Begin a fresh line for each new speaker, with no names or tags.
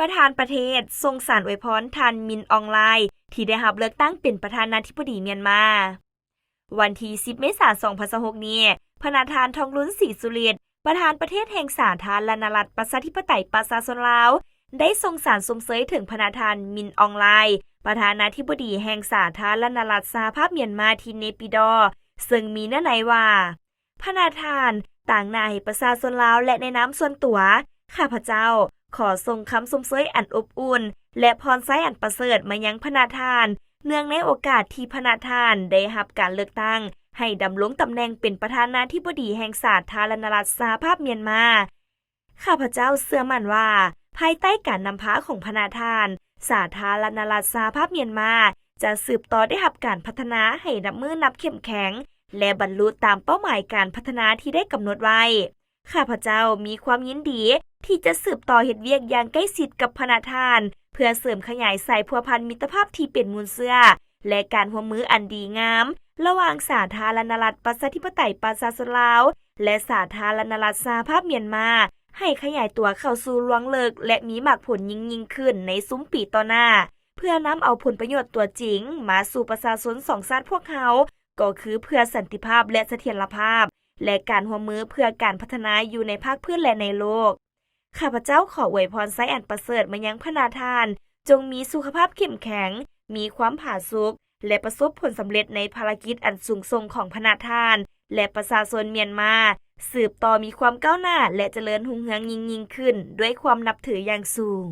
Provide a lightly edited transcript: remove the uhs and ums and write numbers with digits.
ประธานประเทศทรงสารอวยพรท่านมินอองไลน์ที่ได้รับเลือกตั้งเป็นประธานาธิบดีเมียนมาวันที่10 เมษายน 2026 นี้พระนาธานทองลุ้นศรีสุริตประธานประเทศแห่งสาธารณรัฐประชาธิปไตยประชาชนลาวได้ทรงสารสมเสยถึงพระนาธานมินอองไลน์ประธานาธิบดีแห่งสาธารณรัฐสหภาพเมียนมาที่เนปิดอร์ซึ่งมีเนื้อในว่าพระนาธานต่างหน้าให้ประชาชนลาวและในน้ำส่วนตัวข้าพเจ้าขอส่งคำสมเสยอันอบอุ่นและพรไซอันประเสริฐมายังพระนาธานเนื่องในโอกาสที่พระนาธานได้รับการเลือกตั้งให้ดำรงตำแหน่งเป็นประธานาธิบดีแห่งสาธารณรัฐสหภาพเมียนมาข้าพเจ้าเชื่อมั่นว่าภายใต้การนำพาของพระนาธานสาธารณรัฐสหภาพเมียนมาจะสืบต่อได้รับการพัฒนาให้นับมือนับเข้มแข็งและบรรลุตามเป้าหมายการพัฒนาที่ได้กำหนดไว้ข้าพเจ้ามีความยินดีที่จะสืบต่อเฮ็ดเวียกอย่างใกล้ชิดกับพระนาธานเพื่อเสริมขยายสายพัวพันมิตรภาพที่เป็นมูลเชื่อและการร่วมมืออันดีงามระหว่างสาธารณรัฐประชาธิปไตยประชาชนลาวและสาธารณรัฐสหภาพเมียนมาให้ขยายตัวเข้าสู่ล่วงเลิกและมีมากผลยิ่งขึ้นในซุ้มปีต่อหน้าเพื่อนำเอาผลประโยชน์ตัวจริงมาสู่ประชาชนสองชาติพวกเขาก็คือเพื่อสันติภาพและเสถียรภาพและการร่วมมือเพื่อการพัฒนาอยู่ในภาคพื้นและในโลกข้าพเจ้าขออวยพรไซอันประเสริฐมายังพระนาธานจงมีสุขภาพเข้มแข็งมีความผาสุกและประสบผลสำเร็จในภารกิจอันสูงส่งของพระนาธานและประชาชนเมียนมาสืบต่อมีความก้าวหน้าและเจริญรุ่งเรืองยิ่งขึ้นด้วยความนับถืออย่างสูง